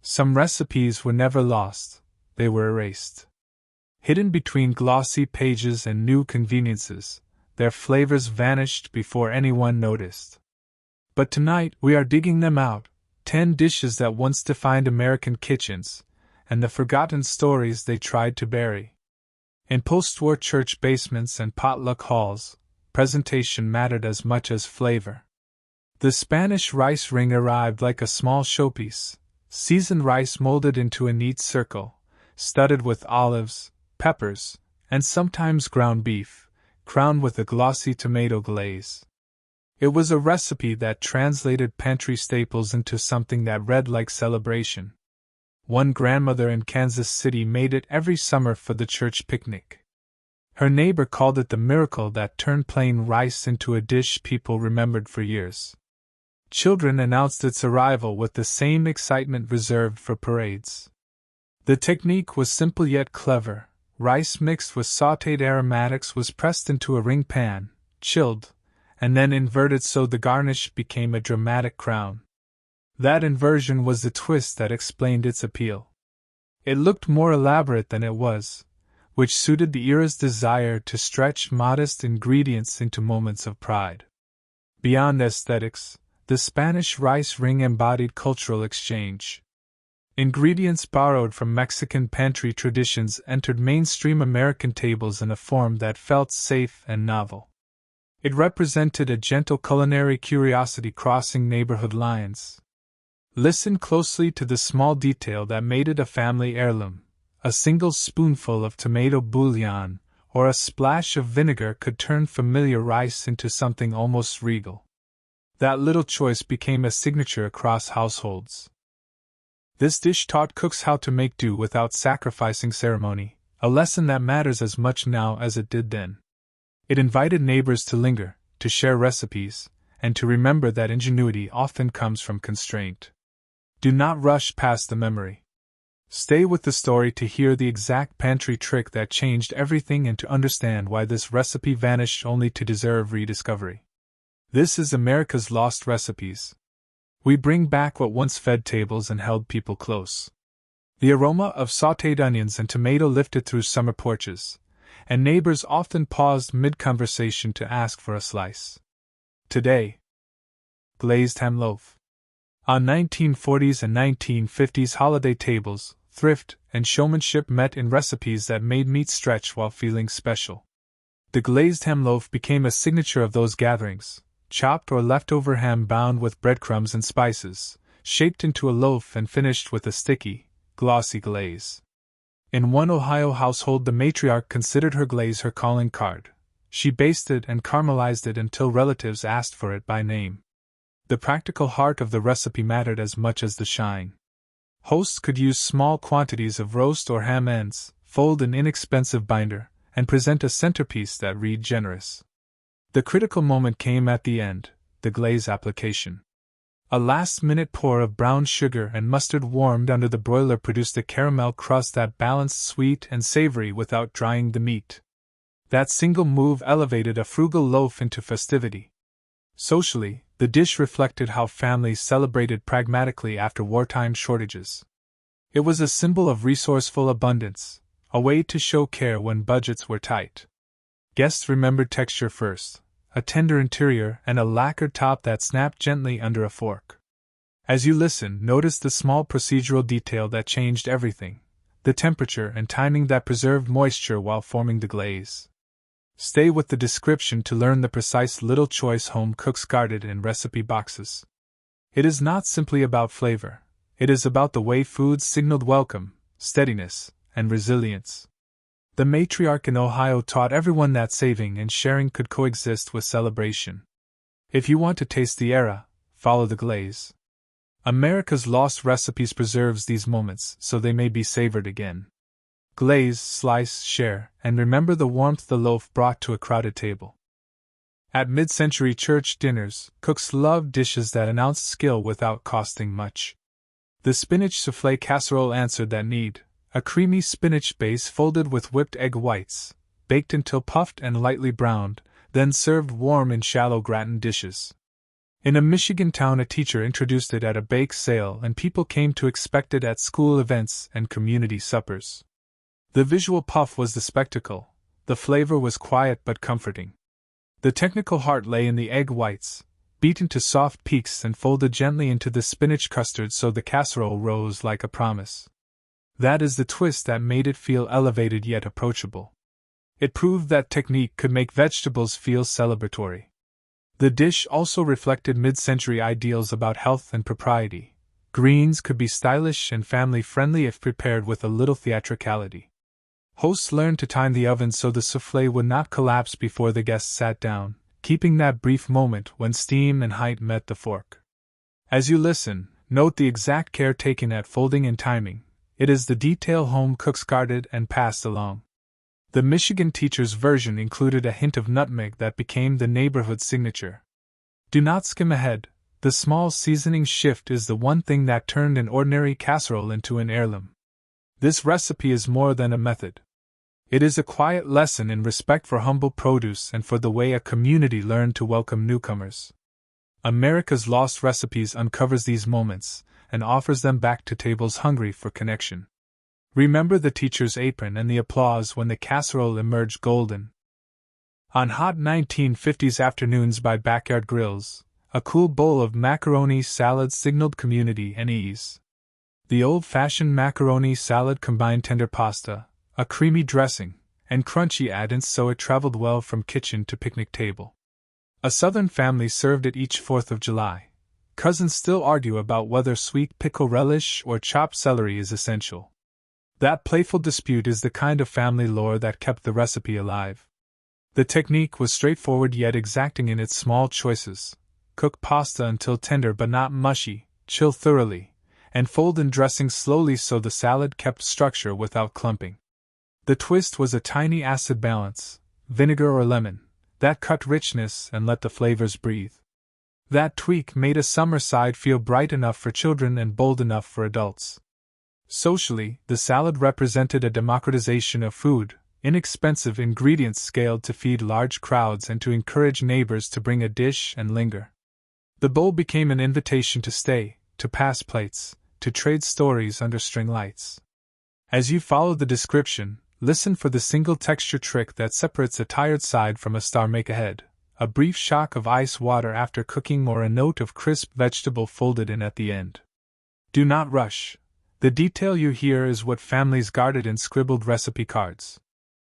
Some recipes were never lost, they were erased. Hidden between glossy pages and new conveniences, their flavors vanished before anyone noticed. But tonight we are digging them out, 10 dishes that once defined American kitchens, and the forgotten stories they tried to bury. In post-war church basements and potluck halls, presentation mattered as much as flavor. The Spanish rice ring arrived like a small showpiece, seasoned rice molded into a neat circle, studded with olives, peppers, and sometimes ground beef, crowned with a glossy tomato glaze. It was a recipe that translated pantry staples into something that read like celebration. One grandmother in Kansas City made it every summer for the church picnic. Her neighbor called it the miracle that turned plain rice into a dish people remembered for years. Children announced its arrival with the same excitement reserved for parades. The technique was simple yet clever. Rice mixed with sautéed aromatics was pressed into a ring pan, chilled, and then inverted so the garnish became a dramatic crown. That inversion was the twist that explained its appeal. It looked more elaborate than it was, which suited the era's desire to stretch modest ingredients into moments of pride. Beyond aesthetics, the Spanish rice ring embodied cultural exchange. Ingredients borrowed from Mexican pantry traditions entered mainstream American tables in a form that felt safe and novel. It represented a gentle culinary curiosity crossing neighborhood lines. Listen closely to the small detail that made it a family heirloom. A single spoonful of tomato bouillon or a splash of vinegar could turn familiar rice into something almost regal. That little choice became a signature across households. This dish taught cooks how to make do without sacrificing ceremony, a lesson that matters as much now as it did then. It invited neighbors to linger, to share recipes, and to remember that ingenuity often comes from constraint. Do not rush past the memory. Stay with the story to hear the exact pantry trick that changed everything and to understand why this recipe vanished only to deserve rediscovery. This is America's Lost Recipes. We bring back what once fed tables and held people close. The aroma of sautéed onions and tomato lifted through summer porches, and neighbors often paused mid-conversation to ask for a slice. Today, glazed ham loaf. On 1940s and 1950s holiday tables, thrift and showmanship met in recipes that made meat stretch while feeling special. The glazed ham loaf became a signature of those gatherings. Chopped or leftover ham bound with breadcrumbs and spices, shaped into a loaf and finished with a sticky, glossy glaze. In one Ohio household, the matriarch considered her glaze her calling card. She basted and caramelized it until relatives asked for it by name. The practical heart of the recipe mattered as much as the shine. Hosts could use small quantities of roast or ham ends, fold an inexpensive binder, and present a centerpiece that read generous. The critical moment came at the end, the glaze application. A last-minute pour of brown sugar and mustard warmed under the broiler produced a caramel crust that balanced sweet and savory without drying the meat. That single move elevated a frugal loaf into festivity. Socially, the dish reflected how families celebrated pragmatically after wartime shortages. It was a symbol of resourceful abundance, a way to show care when budgets were tight. Guests remembered texture first, a tender interior and a lacquered top that snapped gently under a fork. As you listen, notice the small procedural detail that changed everything, the temperature and timing that preserved moisture while forming the glaze. Stay with the description to learn the precise little choice home cooks guarded in recipe boxes. It is not simply about flavor, it is about the way foods signaled welcome, steadiness, and resilience. The matriarch in Ohio taught everyone that saving and sharing could coexist with celebration. If you want to taste the era, follow the glaze. America's Lost Recipes preserves these moments so they may be savored again. Glaze, slice, share, and remember the warmth the loaf brought to a crowded table. At mid-century church dinners, cooks loved dishes that announced skill without costing much. The spinach soufflé casserole answered that need. A creamy spinach base folded with whipped egg whites, baked until puffed and lightly browned, then served warm in shallow gratin dishes. In a Michigan town, a teacher introduced it at a bake sale, and people came to expect it at school events and community suppers. The visual puff was the spectacle, the flavor was quiet but comforting. The technical heart lay in the egg whites, beaten to soft peaks and folded gently into the spinach custard so the casserole rose like a promise. That is the twist that made it feel elevated yet approachable. It proved that technique could make vegetables feel celebratory. The dish also reflected mid-century ideals about health and propriety. Greens could be stylish and family-friendly if prepared with a little theatricality. Hosts learned to time the oven so the soufflé would not collapse before the guests sat down, keeping that brief moment when steam and height met the fork. As you listen, note the exact care taken at folding and timing. It is the detail home cooks guarded and passed along. The Michigan teacher's version included a hint of nutmeg that became the neighborhood signature. Do not skim ahead, the small seasoning shift is the one thing that turned an ordinary casserole into an heirloom. This recipe is more than a method. It is a quiet lesson in respect for humble produce and for the way a community learned to welcome newcomers. America's Lost Recipes uncovers these moments and offers them back to tables hungry for connection. Remember the teacher's apron and the applause when the casserole emerged golden. On hot 1950s afternoons by backyard grills, a cool bowl of macaroni salad signaled community and ease. The old-fashioned macaroni salad combined tender pasta, a creamy dressing, and crunchy add-ins so it traveled well from kitchen to picnic table. A Southern family served it each 4th of July. Cousins still argue about whether sweet pickle relish or chopped celery is essential. That playful dispute is the kind of family lore that kept the recipe alive. The technique was straightforward yet exacting in its small choices. Cook pasta until tender but not mushy, chill thoroughly, and fold in dressing slowly so the salad kept structure without clumping. The twist was a tiny acid balance, vinegar or lemon, that cut richness and let the flavors breathe. That tweak made a summer side feel bright enough for children and bold enough for adults. Socially, the salad represented a democratization of food, inexpensive ingredients scaled to feed large crowds and to encourage neighbors to bring a dish and linger. The bowl became an invitation to stay, to pass plates, to trade stories under string lights. As you follow the description, listen for the single texture trick that separates a tired side from a star-make ahead, a brief shock of ice water after cooking or a note of crisp vegetable folded in at the end. Do not rush. The detail you hear is what families guarded in scribbled recipe cards.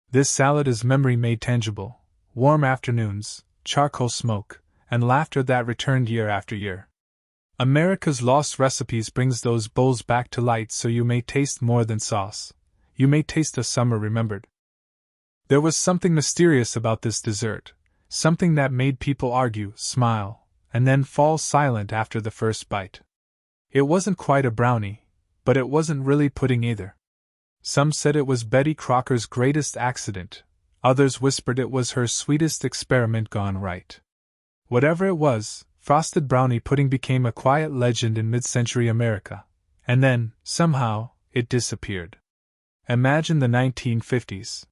This salad is memory made tangible, warm afternoons, charcoal smoke, and laughter that returned year after year. America's Lost Recipes brings those bowls back to light so you may taste more than sauce. You may taste a summer remembered. There was something mysterious about this dessert, something that made people argue, smile, and then fall silent after the first bite. It wasn't quite a brownie, but it wasn't really pudding either. Some said it was Betty Crocker's greatest accident, others whispered it was her sweetest experiment gone right. Whatever it was, frosted brownie pudding became a quiet legend in mid-century America, and then, somehow, it disappeared. Imagine the 1950s.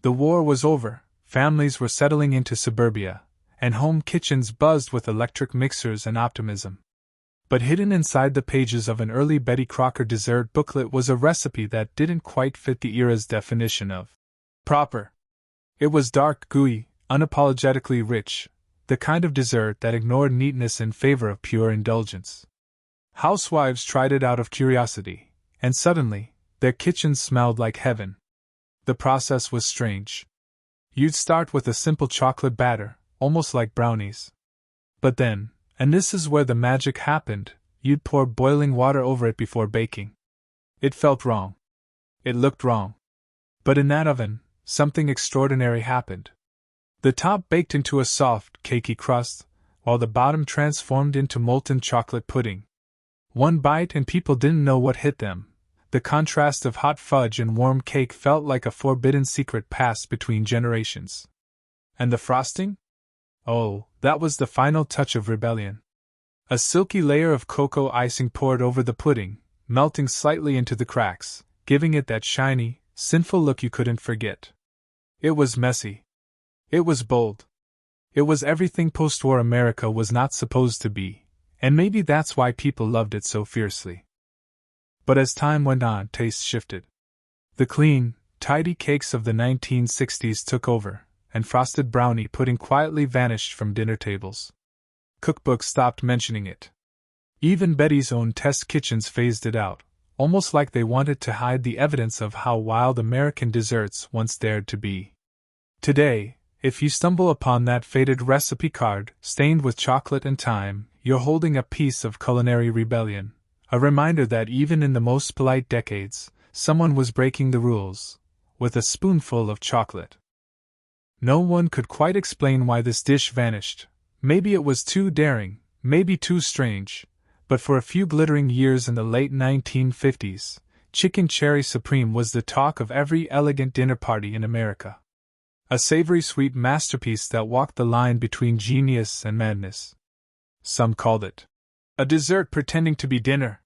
The war was over, families were settling into suburbia, and home kitchens buzzed with electric mixers and optimism. But hidden inside the pages of an early Betty Crocker dessert booklet was a recipe that didn't quite fit the era's definition of proper. It was dark, gooey, unapologetically rich, the kind of dessert that ignored neatness in favor of pure indulgence. Housewives tried it out of curiosity, and suddenly, their kitchens smelled like heaven. The process was strange. You'd start with a simple chocolate batter, almost like brownies. But then, and this is where the magic happened, you'd pour boiling water over it before baking. It felt wrong. It looked wrong. But in that oven, something extraordinary happened. The top baked into a soft, cakey crust, while the bottom transformed into molten chocolate pudding. One bite and people didn't know what hit them. The contrast of hot fudge and warm cake felt like a forbidden secret passed between generations. And the frosting? Oh, that was the final touch of rebellion. A silky layer of cocoa icing poured over the pudding, melting slightly into the cracks, giving it that shiny, sinful look you couldn't forget. It was messy. It was bold. It was everything post-war America was not supposed to be, and maybe that's why people loved it so fiercely. But as time went on, tastes shifted. The clean, tidy cakes of the 1960s took over, and frosted brownie pudding quietly vanished from dinner tables. Cookbooks stopped mentioning it. Even Betty's own test kitchens phased it out, almost like they wanted to hide the evidence of how wild American desserts once dared to be. Today, if you stumble upon that faded recipe card, stained with chocolate and thyme, you're holding a piece of culinary rebellion, a reminder that even in the most polite decades, someone was breaking the rules, with a spoonful of chocolate. No one could quite explain why this dish vanished. Maybe it was too daring, maybe too strange, but for a few glittering years in the late 1950s, chicken cherry supreme was the talk of every elegant dinner party in America. A savory sweet masterpiece that walked the line between genius and madness. Some called it a dessert pretending to be dinner.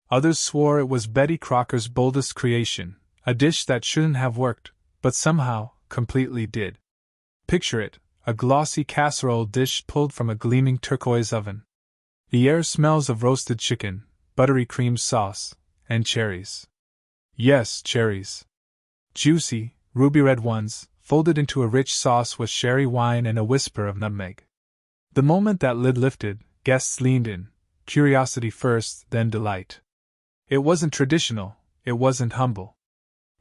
Others swore it was Betty Crocker's boldest creation, a dish that shouldn't have worked, but somehow, completely did. Picture it, a glossy casserole dish pulled from a gleaming turquoise oven. The air smells of roasted chicken, buttery cream sauce, and cherries. Yes, cherries. Juicy, ruby red ones, folded into a rich sauce with sherry wine and a whisper of nutmeg. The moment that lid lifted, guests leaned in, curiosity first, then delight. It wasn't traditional, it wasn't humble.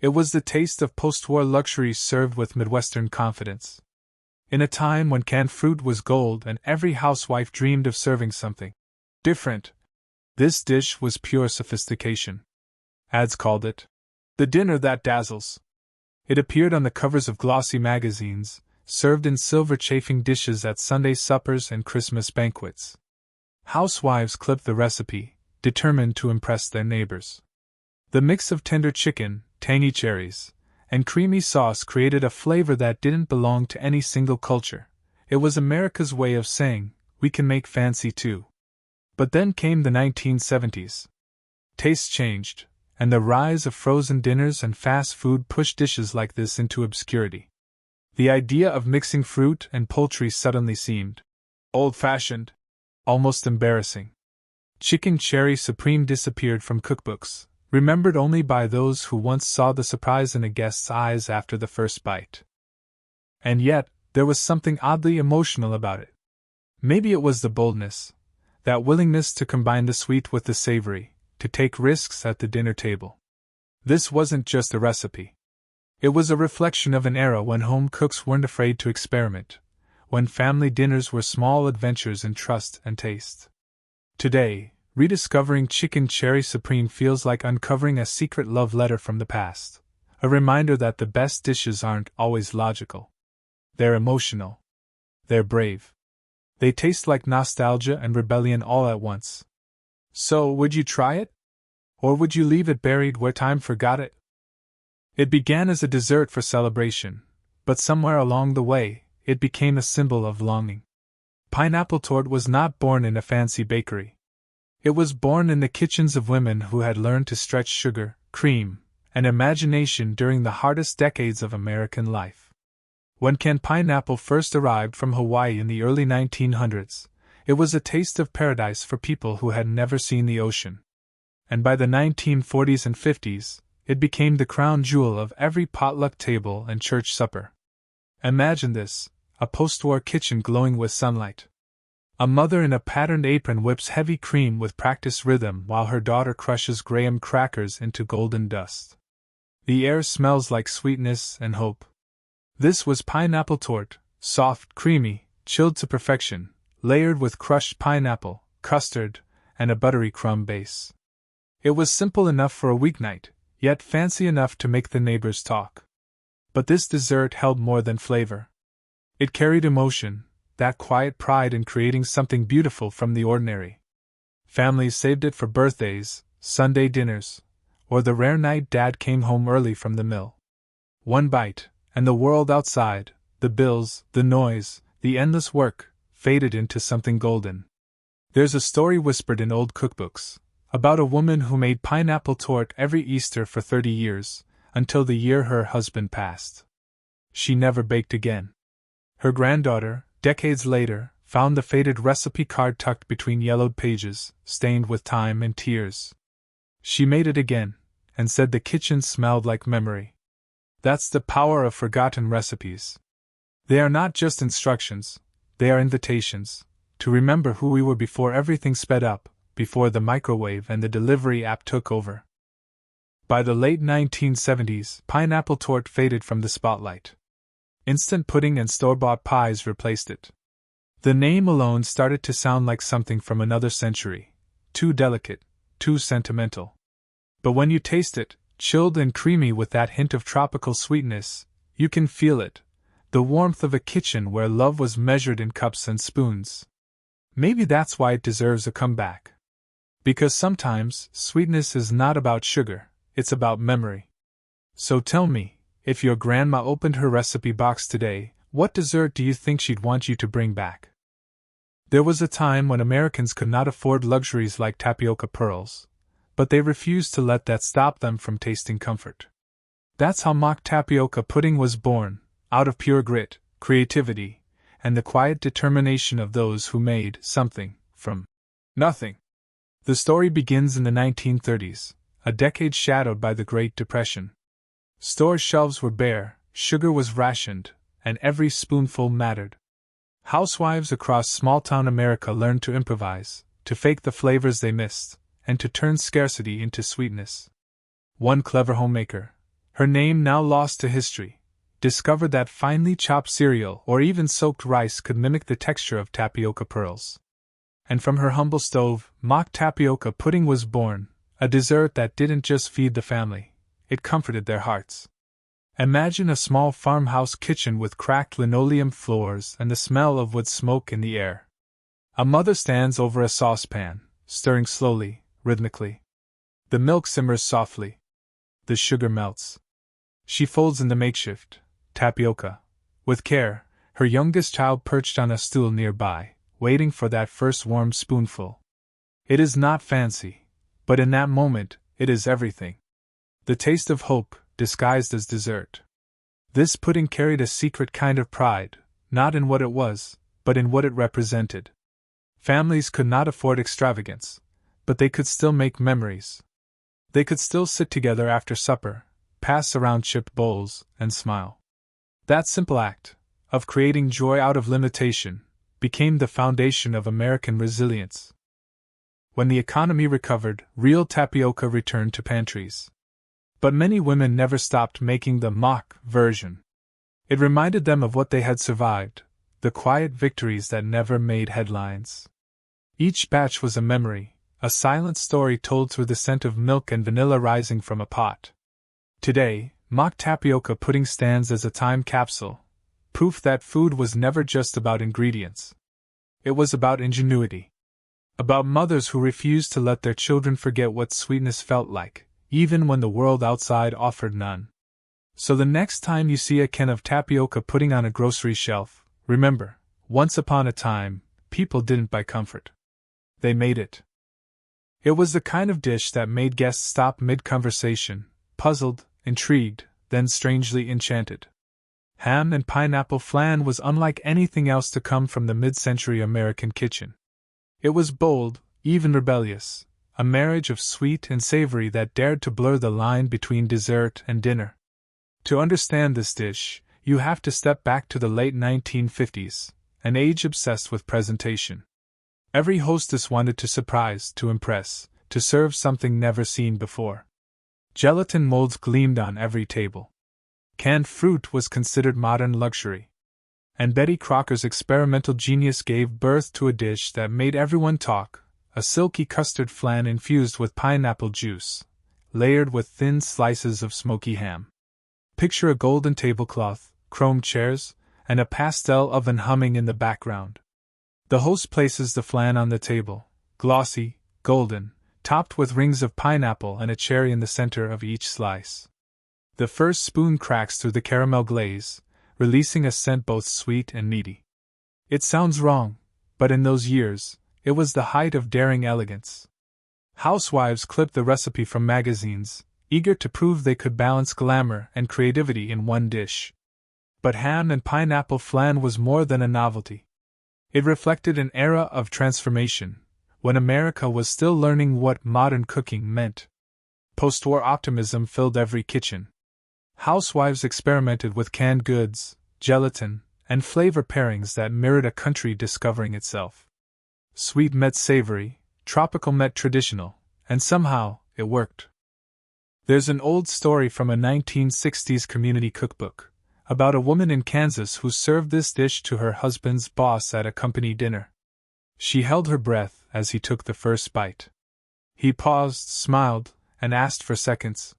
It was the taste of post-war luxury served with Midwestern confidence. In a time when canned fruit was gold and every housewife dreamed of serving something different, this dish was pure sophistication. Ads called it the dinner that dazzles. It appeared on the covers of glossy magazines, served in silver chafing dishes at Sunday suppers and Christmas banquets. Housewives clipped the recipe, determined to impress their neighbors. The mix of tender chicken, tangy cherries, and creamy sauce created a flavor that didn't belong to any single culture. It was America's way of saying, we can make fancy too. But then came the 1970s. Tastes changed, and the rise of frozen dinners and fast food pushed dishes like this into obscurity. The idea of mixing fruit and poultry suddenly seemed old-fashioned, almost embarrassing. Chicken cherry supreme disappeared from cookbooks, remembered only by those who once saw the surprise in a guest's eyes after the first bite. And yet, there was something oddly emotional about it. Maybe it was the boldness, that willingness to combine the sweet with the savory, to take risks at the dinner table. This wasn't just a recipe. It was a reflection of an era when home cooks weren't afraid to experiment, when family dinners were small adventures in trust and taste. Today, rediscovering chicken cherry supreme feels like uncovering a secret love letter from the past, a reminder that the best dishes aren't always logical. They're emotional. They're brave. They taste like nostalgia and rebellion all at once. So, would you try it? Or would you leave it buried where time forgot it? It began as a dessert for celebration, but somewhere along the way, it became a symbol of longing. Pineapple tort was not born in a fancy bakery. It was born in the kitchens of women who had learned to stretch sugar, cream, and imagination during the hardest decades of American life. When canned pineapple first arrived from Hawaii in the early 1900s, it was a taste of paradise for people who had never seen the ocean. And by the 1940s and 50s, it became the crown jewel of every potluck table and church supper. Imagine this, a post-war kitchen glowing with sunlight. A mother in a patterned apron whips heavy cream with practiced rhythm while her daughter crushes graham crackers into golden dust. The air smells like sweetness and hope. This was pineapple tort, soft, creamy, chilled to perfection, layered with crushed pineapple, custard, and a buttery crumb base. It was simple enough for a weeknight, yet fancy enough to make the neighbors talk. But this dessert held more than flavor. It carried emotion, that quiet pride in creating something beautiful from the ordinary. Families saved it for birthdays, Sunday dinners, or the rare night Dad came home early from the mill. One bite, and the world outside, the bills, the noise, the endless work, faded into something golden. There's a story whispered in old cookbooks, about a woman who made pineapple tort every Easter for 30 years, until the year her husband passed. She never baked again. Her granddaughter, decades later, found the faded recipe card tucked between yellowed pages, stained with time and tears. She made it again, and said the kitchen smelled like memory. That's the power of forgotten recipes. They are not just instructions, they are invitations to remember who we were before everything sped up, before the microwave and the delivery app took over. By the late 1970s, pineapple tort faded from the spotlight. Instant pudding and store-bought pies replaced it. The name alone started to sound like something from another century, too delicate, too sentimental. But when you taste it, chilled and creamy with that hint of tropical sweetness, you can feel it, the warmth of a kitchen where love was measured in cups and spoons. Maybe that's why it deserves a comeback. Because sometimes, sweetness is not about sugar, it's about memory. So tell me, if your grandma opened her recipe box today, what dessert do you think she'd want you to bring back? There was a time when Americans could not afford luxuries like tapioca pearls, but they refused to let that stop them from tasting comfort. That's how mock tapioca pudding was born, out of pure grit, creativity, and the quiet determination of those who made something from nothing. The story begins in the 1930s, a decade shadowed by the Great Depression. Store shelves were bare, sugar was rationed, and every spoonful mattered. Housewives across small-town America learned to improvise, to fake the flavors they missed, and to turn scarcity into sweetness. One clever homemaker, her name now lost to history, discovered that finely chopped cereal or even soaked rice could mimic the texture of tapioca pearls. And from her humble stove, mock tapioca pudding was born, a dessert that didn't just feed the family, it comforted their hearts. Imagine a small farmhouse kitchen with cracked linoleum floors and the smell of wood smoke in the air. A mother stands over a saucepan, stirring slowly, rhythmically. The milk simmers softly. The sugar melts. She folds in the makeshift tapioca. With care, her youngest child perched on a stool nearby, waiting for that first warm spoonful. It is not fancy, but in that moment, it is everything. The taste of hope, disguised as dessert. This pudding carried a secret kind of pride, not in what it was, but in what it represented. Families could not afford extravagance, but they could still make memories. They could still sit together after supper, pass around chipped bowls, and smile. That simple act, of creating joy out of limitation, became the foundation of American resilience. When the economy recovered, real tapioca returned to pantries. But many women never stopped making the mock version. It reminded them of what they had survived, the quiet victories that never made headlines. Each batch was a memory, a silent story told through the scent of milk and vanilla rising from a pot. Today, mock tapioca pudding stands as a time capsule, proof that food was never just about ingredients. It was about ingenuity. About mothers who refused to let their children forget what sweetness felt like, even when the world outside offered none. So the next time you see a can of tapioca pudding on a grocery shelf, remember, once upon a time, people didn't buy comfort. They made it. It was the kind of dish that made guests stop mid-conversation, puzzled, intrigued, then strangely enchanted. Ham and pineapple flan was unlike anything else to come from the mid-century American kitchen. It was bold, even rebellious, a marriage of sweet and savory that dared to blur the line between dessert and dinner. To understand this dish, you have to step back to the late 1950s, an age obsessed with presentation. Every hostess wanted to surprise, to impress, to serve something never seen before. Gelatin molds gleamed on every table. Canned fruit was considered modern luxury. And Betty Crocker's experimental genius gave birth to a dish that made everyone talk, a silky custard flan infused with pineapple juice, layered with thin slices of smoky ham. Picture a golden tablecloth, chrome chairs, and a pastel oven humming in the background. The host places the flan on the table, glossy, golden, topped with rings of pineapple and a cherry in the center of each slice. The first spoon cracks through the caramel glaze, releasing a scent both sweet and meaty. It sounds wrong, but in those years, it was the height of daring elegance. Housewives clipped the recipe from magazines, eager to prove they could balance glamour and creativity in one dish. But ham and pineapple flan was more than a novelty. It reflected an era of transformation, when America was still learning what modern cooking meant. Post-war optimism filled every kitchen. Housewives experimented with canned goods, gelatin, and flavor pairings that mirrored a country discovering itself. Sweet met savory, tropical met traditional, and somehow, it worked. There's an old story from a 1960s community cookbook about a woman in Kansas who served this dish to her husband's boss at a company dinner. She held her breath as he took the first bite. He paused, smiled, and asked for seconds.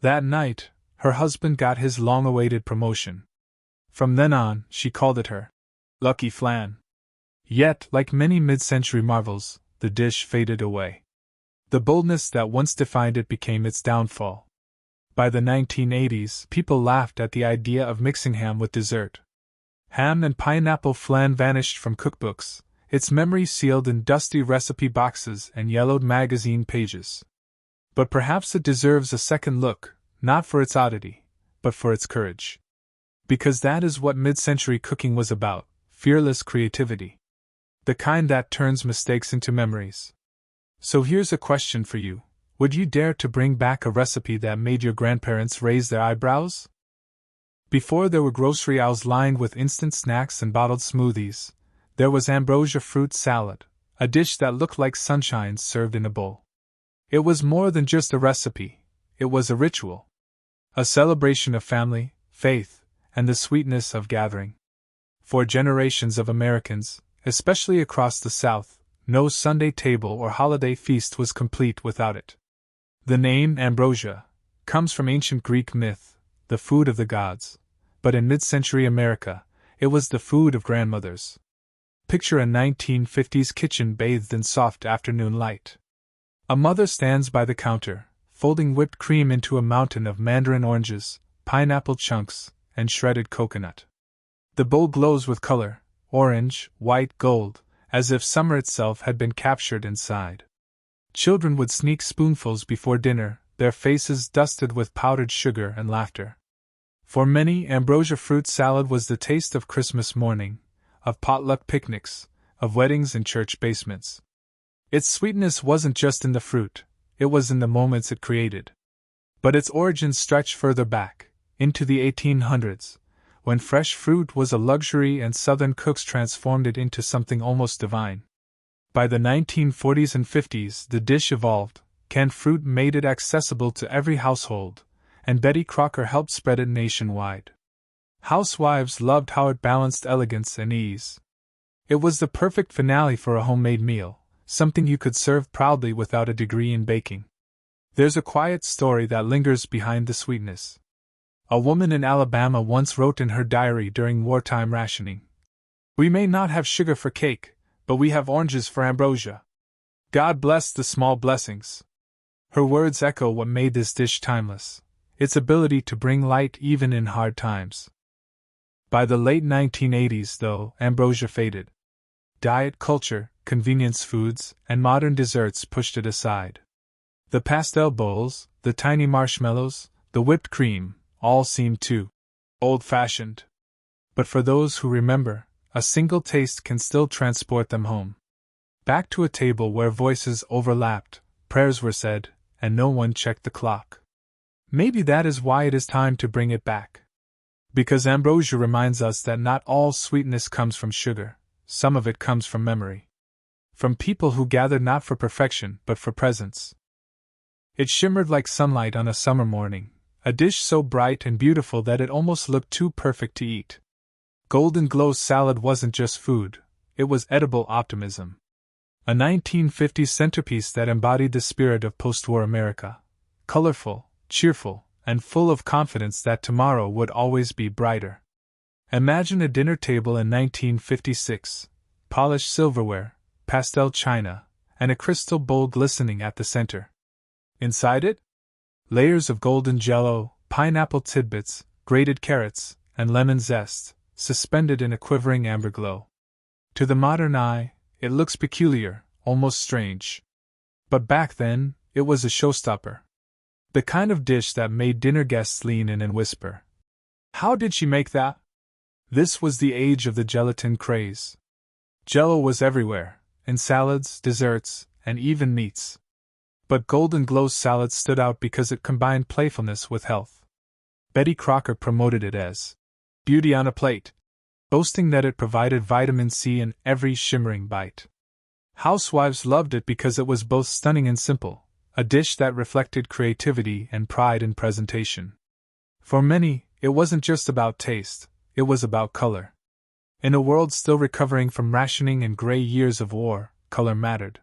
That night, her husband got his long-awaited promotion. From then on, she called it her lucky flan. Yet, like many mid-century marvels, the dish faded away. The boldness that once defined it became its downfall. By the 1980s, people laughed at the idea of mixing ham with dessert. Ham and pineapple flan vanished from cookbooks, its memory sealed in dusty recipe boxes and yellowed magazine pages. But perhaps it deserves a second look, not for its oddity, but for its courage. Because that is what mid-century cooking was about, fearless creativity. The kind that turns mistakes into memories. So here's a question for you. Would you dare to bring back a recipe that made your grandparents raise their eyebrows? Before there were grocery aisles lined with instant snacks and bottled smoothies, there was ambrosia fruit salad, a dish that looked like sunshine served in a bowl. It was more than just a recipe, it was a ritual. A celebration of family, faith, and the sweetness of gathering. For generations of Americans, especially across the South, no Sunday table or holiday feast was complete without it. The name ambrosia comes from ancient Greek myth, the food of the gods, but in mid-century America, it was the food of grandmothers. Picture a 1950s kitchen bathed in soft afternoon light. A mother stands by the counter, folding whipped cream into a mountain of mandarin oranges, pineapple chunks, and shredded coconut. The bowl glows with color, orange, white, gold, as if summer itself had been captured inside. Children would sneak spoonfuls before dinner, their faces dusted with powdered sugar and laughter. For many, ambrosia fruit salad was the taste of Christmas morning, of potluck picnics, of weddings in church basements. Its sweetness wasn't just in the fruit, it was in the moments it created. But its origins stretch further back, into the 1800s, when fresh fruit was a luxury and Southern cooks transformed it into something almost divine. By the 1940s and 50s, the dish evolved, canned fruit made it accessible to every household, and Betty Crocker helped spread it nationwide. Housewives loved how it balanced elegance and ease. It was the perfect finale for a homemade meal, something you could serve proudly without a degree in baking. There's a quiet story that lingers behind the sweetness. A woman in Alabama once wrote in her diary during wartime rationing, "We may not have sugar for cake, but we have oranges for ambrosia. God bless the small blessings." Her words echo what made this dish timeless, its ability to bring light even in hard times. By the late 1980s, though, ambrosia faded. Diet culture, convenience foods, and modern desserts pushed it aside. The pastel bowls, the tiny marshmallows, the whipped cream, all seemed too old-fashioned. But for those who remember, a single taste can still transport them home. Back to a table where voices overlapped, prayers were said, and no one checked the clock. Maybe that is why it is time to bring it back. Because ambrosia reminds us that not all sweetness comes from sugar, some of it comes from memory. From people who gathered not for perfection but for presence. It shimmered like sunlight on a summer morning, a dish so bright and beautiful that it almost looked too perfect to eat. Golden Glow salad wasn't just food, it was edible optimism. A 1950s centerpiece that embodied the spirit of post-war America. Colorful, cheerful, and full of confidence that tomorrow would always be brighter. Imagine a dinner table in 1956, polished silverware, pastel china, and a crystal bowl glistening at the center. Inside it? Layers of golden jello, pineapple tidbits, grated carrots, and lemon zest, suspended in a quivering amber glow. To the modern eye, it looks peculiar, almost strange. But back then, it was a showstopper. The kind of dish that made dinner guests lean in and whisper, "How did she make that?" This was the age of the gelatin craze. Jell-O was everywhere, in salads, desserts, and even meats. But Golden Glow's salad stood out because it combined playfulness with health. Betty Crocker promoted it as beauty on a plate, boasting that it provided vitamin C in every shimmering bite. Housewives loved it because it was both stunning and simple, a dish that reflected creativity and pride in presentation. For many, it wasn't just about taste, it was about color. In a world still recovering from rationing and gray years of war, color mattered.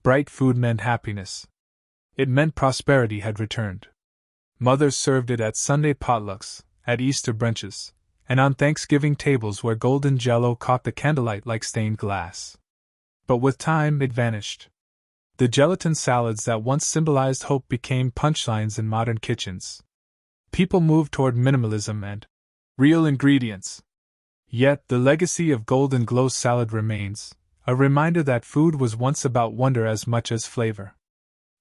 Bright food meant happiness. It meant prosperity had returned. Mothers served it at Sunday potlucks, at Easter brunches, and on Thanksgiving tables where golden Jell-O caught the candlelight like stained glass. But with time, it vanished. The gelatin salads that once symbolized hope became punchlines in modern kitchens. People moved toward minimalism and real ingredients. Yet, the legacy of Golden Glow salad remains, a reminder that food was once about wonder as much as flavor.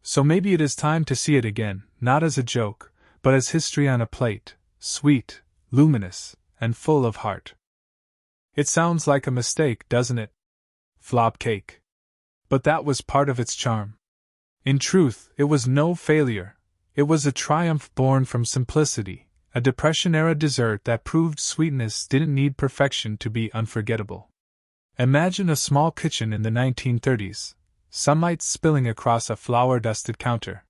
So maybe it is time to see it again, not as a joke, but as history on a plate, sweet, luminous, and full of heart. It sounds like a mistake, doesn't it? Flop cake. But that was part of its charm. In truth, it was no failure. It was a triumph born from simplicity, a Depression-era dessert that proved sweetness didn't need perfection to be unforgettable. Imagine a small kitchen in the 1930s, sunlight spilling across a flour-dusted counter.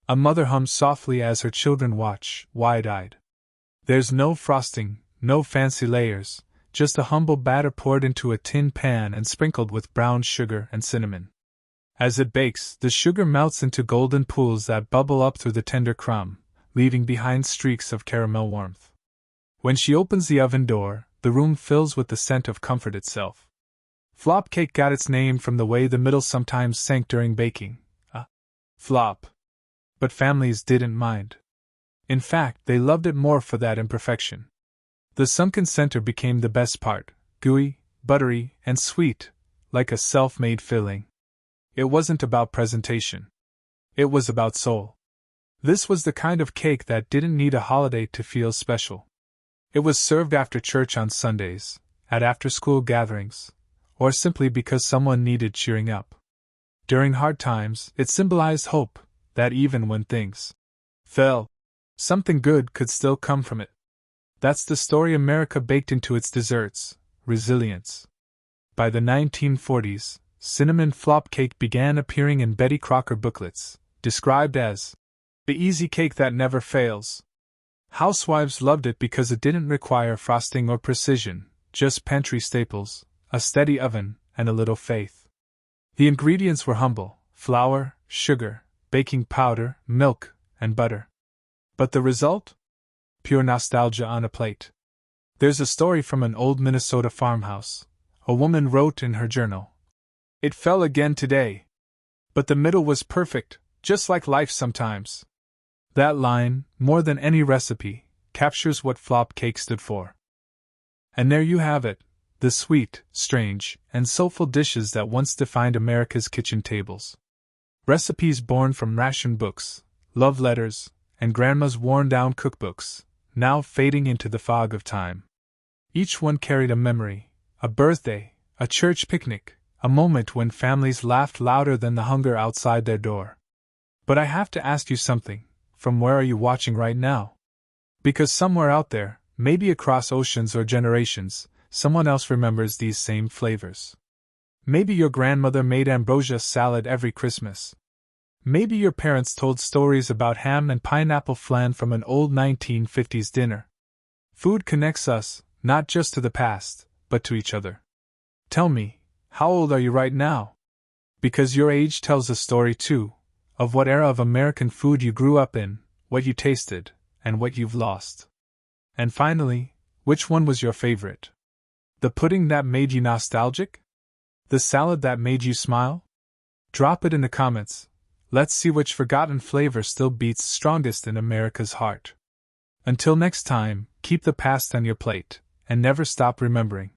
A mother hums softly as her children watch, wide-eyed. There's no frosting, no fancy layers, just a humble batter poured into a tin pan and sprinkled with brown sugar and cinnamon. As it bakes, the sugar melts into golden pools that bubble up through the tender crumb, leaving behind streaks of caramel warmth. When she opens the oven door, the room fills with the scent of comfort itself. Flop cake got its name from the way the middle sometimes sank during baking. Flop. But families didn't mind. In fact, they loved it more for that imperfection. The sunken center became the best part, gooey, buttery, and sweet, like a self-made filling. It wasn't about presentation. It was about soul. This was the kind of cake that didn't need a holiday to feel special. It was served after church on Sundays, at after-school gatherings, or simply because someone needed cheering up. During hard times, it symbolized hope, that even when things fell, something good could still come from it. That's the story America baked into its desserts, resilience. By the 1940s, cinnamon flop cake began appearing in Betty Crocker booklets, described as the easy cake that never fails. Housewives loved it because it didn't require frosting or precision, just pantry staples, a steady oven, and a little faith. The ingredients were humble: flour, sugar, baking powder, milk, and butter. But the result? Pure nostalgia on a plate. There's a story from an old Minnesota farmhouse. A woman wrote in her journal, "It fell again today. But the middle was perfect, just like life sometimes." That line, more than any recipe, captures what flop cake stood for. And there you have it, the sweet, strange, and soulful dishes that once defined America's kitchen tables. Recipes born from ration books, love letters, and Grandma's worn-down cookbooks, now fading into the fog of time. Each one carried a memory, a birthday, a church picnic, a moment when families laughed louder than the hunger outside their door. But I have to ask you something. From where are you watching right now? Because somewhere out there, maybe across oceans or generations, someone else remembers these same flavors. Maybe your grandmother made ambrosia salad every Christmas. Maybe your parents told stories about ham and pineapple flan from an old 1950s dinner. Food connects us, not just to the past, but to each other. Tell me, how old are you right now? Because your age tells a story too, of what era of American food you grew up in, what you tasted, and what you've lost. And finally, which one was your favorite? The pudding that made you nostalgic? The salad that made you smile? Drop it in the comments. Let's see which forgotten flavor still beats strongest in America's heart. Until next time, keep the past on your plate, and never stop remembering.